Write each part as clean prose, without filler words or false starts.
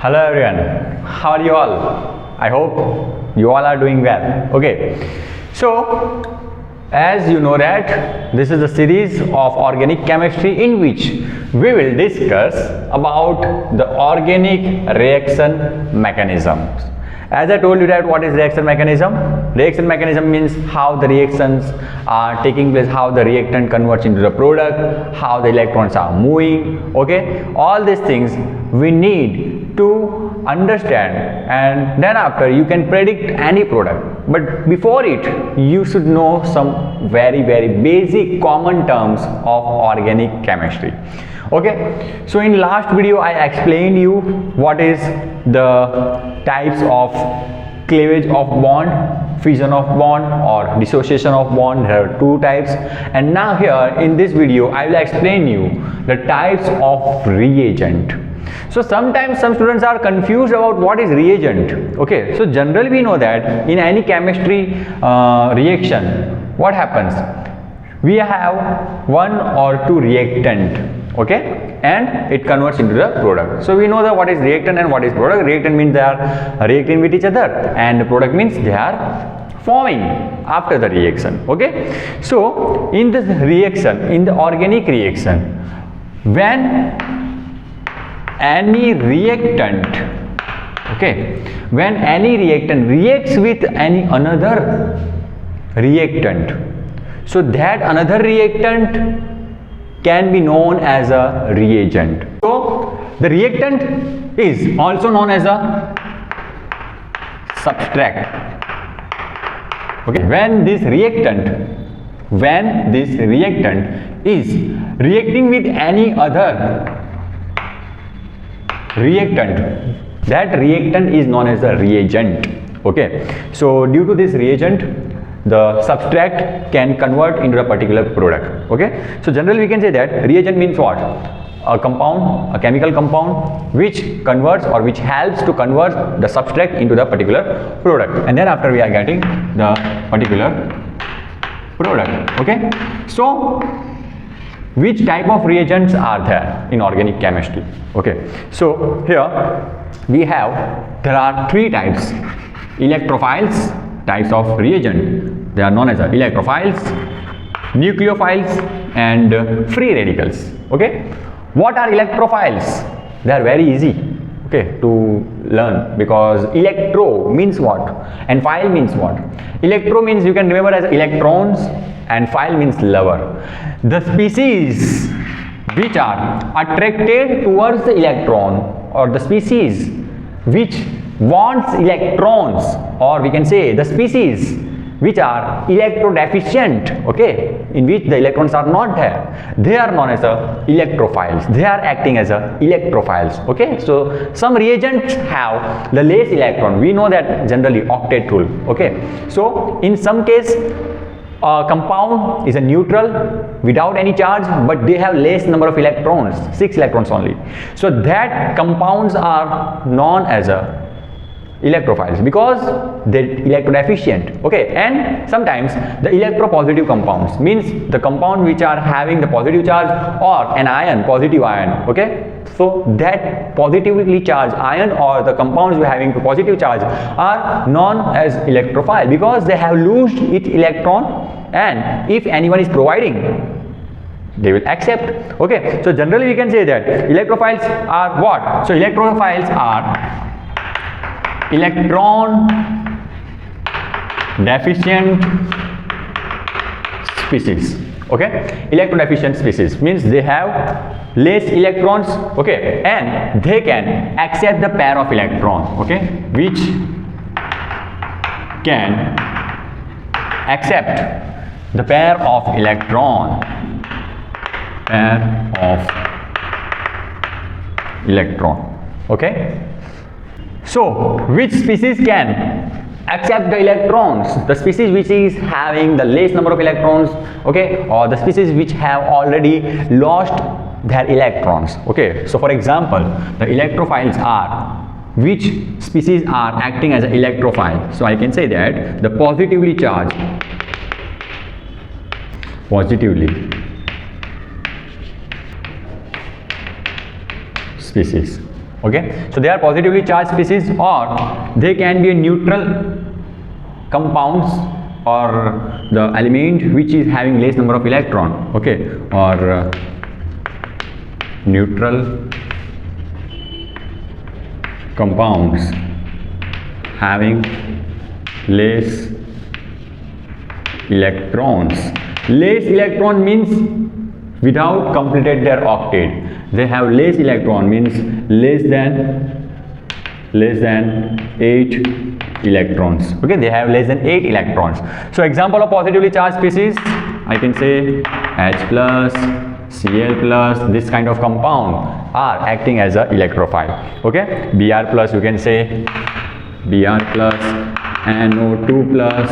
Hello everyone, how are you all? I hope you all are doing well. Okay, so as you know that this is a series of organic chemistry in which we will discuss about the organic reaction mechanisms. As I told you that what is reaction mechanism? Reaction mechanism means how the reactions are taking place, how the reactant converts into the product, how the electrons are moving. Okay, all these things we need to understand, and then after you can predict any product. But before it, you should know some very basic common terms of organic chemistry. Okay, so in last video I explained you what is the types of cleavage of bond, fission of bond or dissociation of bond. There are two types, and now here in this video I will explain you the types of reagent. So sometimes some students are confused about what is reagent. Okay, so generally we know that in any chemistry reaction, what happens? We have one or two reactant, okay, and it converts into the product. So we know that what is reactant and what is product. Reactant means they are reacting with each other, and the product means they are forming after the reaction. Okay, so in this reaction, in the organic reaction, when any reactant, okay, when any reactant reacts with any another reactant, so that another reactant can be known as a reagent. So the reactant is also known as a substrate. Okay, when this reactant is reacting with any other reactant, that reactant is known as a reagent. Okay, so due to this reagent, the substrate can convert into a particular product. Okay, so generally we can say that reagent means what? A compound, a chemical compound which converts or which helps to convert the substrate into the particular product, and then after we are getting the particular product. Okay, so which type of reagents are there in organic chemistry? Okay, so here we have, there are three types: electrophiles, types of reagent. They are known as electrophiles, nucleophiles and free radicals. Okay, what are electrophiles? They are very easy, okay, to learn, because electro means what and phile means what. Electro means you can remember as electrons, and phile means lover. The species which are attracted towards the electron, or the species which wants electrons, or we can say the species which are electrodeficient, okay, in which the electrons are not there, they are known as electrophiles. They are acting as electrophiles. Okay, so some reagents have the less electron. We know that generally octet rule. Okay, so in some case a compound is a neutral without any charge, but they have less number of electrons, 6 electrons only. So that compounds are known as electrophiles because they electrodeficient. Okay, and sometimes the electropositive compounds means the compound which are having the positive charge or an ion, positive ion. Okay, so that positively charged ion or the compounds having positive charge are known as electrophile because they have loosed its electron, and if anyone is providing, they will accept. Okay, so generally we can say that electrophiles are what? So electrophiles are electron deficient species. Okay, electron deficient species means they have less electrons, okay, and they can accept the pair of electron, okay, which can accept the pair of electron, okay. So which species can accept the electrons? The species which is having the least number of electrons, okay, or the species which have already lost their electrons. Okay, so for example, the electrophiles are, which species are acting as an electrophile? So I can say that the positively charged species. Okay, so they are positively charged species, or they can be a neutral compounds or the element which is having less number of electron. Okay, or neutral compounds having less electrons. Less electron means without completed their octet. They have less electron means less than 8 electrons. Okay, they have less than 8 electrons. So example of positively charged species, I can say H plus, Cl plus, this kind of compound are acting as a electrophile. Okay, Br plus, you can say Br plus, NO2 plus,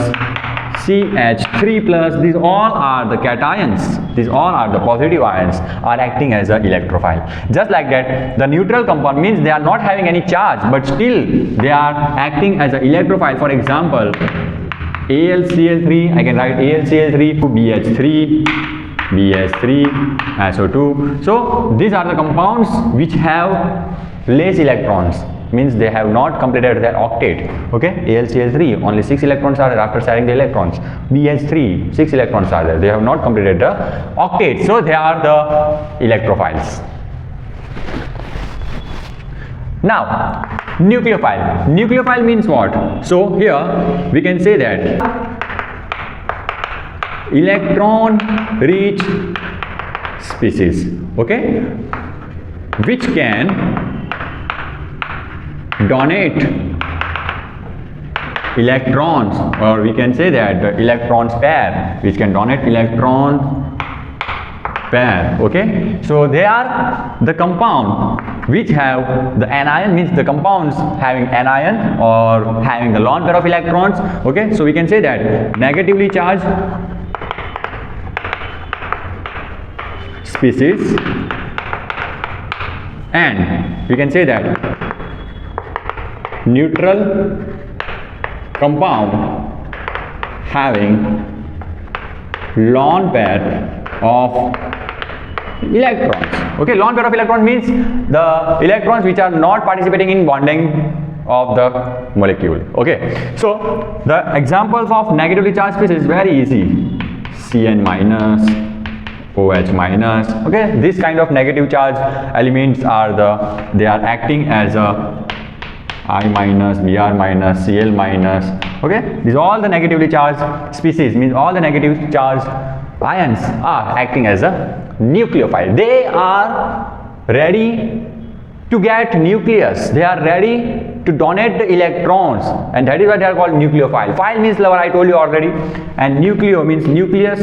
CH3 plus, these all are the cations, these all are the positive ions are acting as a electrophile. Just like that, the neutral compound means they are not having any charge, but still they are acting as an electrophile. For example, AlCl3, I can write AlCl3 to BH3, BH3, SO2. So these are the compounds which have less electrons, means they have not completed their octet. Okay, AlCl3 only 6 electrons are there after sharing the electrons. BH3 6 electrons are there, they have not completed the octet, so they are the electrophiles. Now nucleophile. Nucleophile means what? So here we can say that electron rich species, okay, which can donate electrons, or we can say that the electrons pair, which can donate electron pair. Okay, so they are the compound which have the anion, means the compounds having anion or having the lone pair of electrons. Okay, so we can say that negatively charged species, and we can say that neutral compound having lone pair of electrons. Okay, lone pair of electrons means the electrons which are not participating in bonding of the molecule. Okay, so the examples of negatively charged species is very easy. Cn minus, OH minus. Okay, this kind of negative charge elements are they are acting as a I minus, Br minus, Cl minus. Okay, these all the negatively charged species, means all the negative charged ions are acting as a nucleophile. They are ready to get nucleus, they are ready to donate the electrons, and that is why they are called nucleophile. Phile means lover, I told you already, and nucleo means nucleus.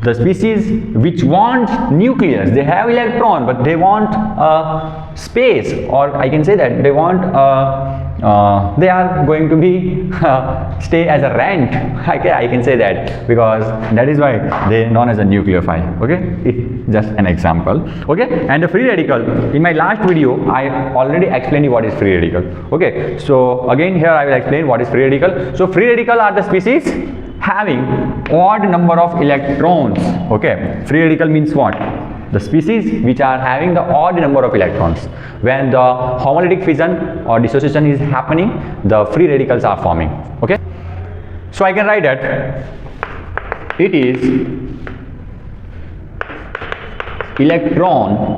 The species which want nucleus, they have electron but they want space, or I can say that they want they are going to be stay as a rent. Okay, I can say that, because that is why they are known as a nucleophile. Okay, it's just an example. Okay, and the free radical, in my last video I already explained you what is free radical. Okay, so again here I will explain what is free radical. So free radical are the species having odd number of electrons. Okay, free radical means what? The species which are having the odd number of electrons. When the homolytic fission or dissociation is happening, the free radicals are forming. Okay, so I can write that it is electron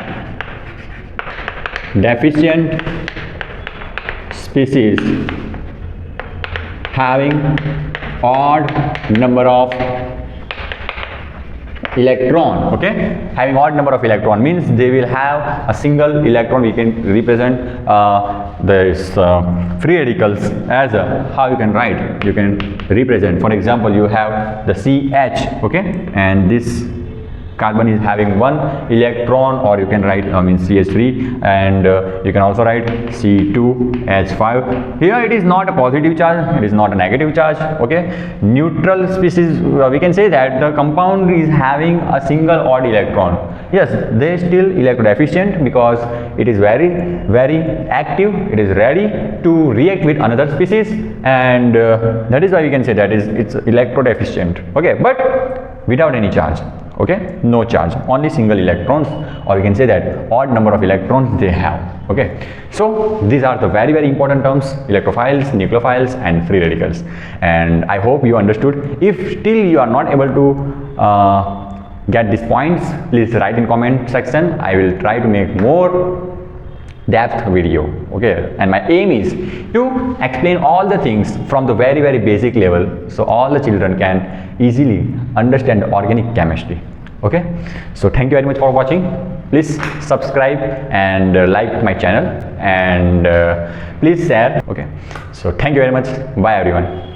deficient species having odd number of electron. Okay, having odd number of electron means they will have a single electron. We can represent this free radicals as how you can write, you can represent, for example, you have the CH, okay, and this carbon is having one electron, or you can write CH3, and you can also write C2H5. Here it is not a positive charge, it is not a negative charge. Okay, neutral species, we can say that the compound is having a single odd electron. Yes, they still electrodeficient because it is very active, it is ready to react with another species, and that is why we can say that it's electrodeficient. Okay, but without any charge. okay, no charge, only single electrons, or you can say that odd number of electrons they have. Okay, so these are the very important terms: electrophiles, nucleophiles, and free radicals. And I hope you understood. If still you are not able to get these points, please write in comment section. I will try to make more depth video. Okay, and my aim is to explain all the things from the very basic level, so all the children can easily understand organic chemistry. Okay, so thank you very much for watching. Please subscribe and like my channel, and please share. Okay, so thank you very much. Bye everyone.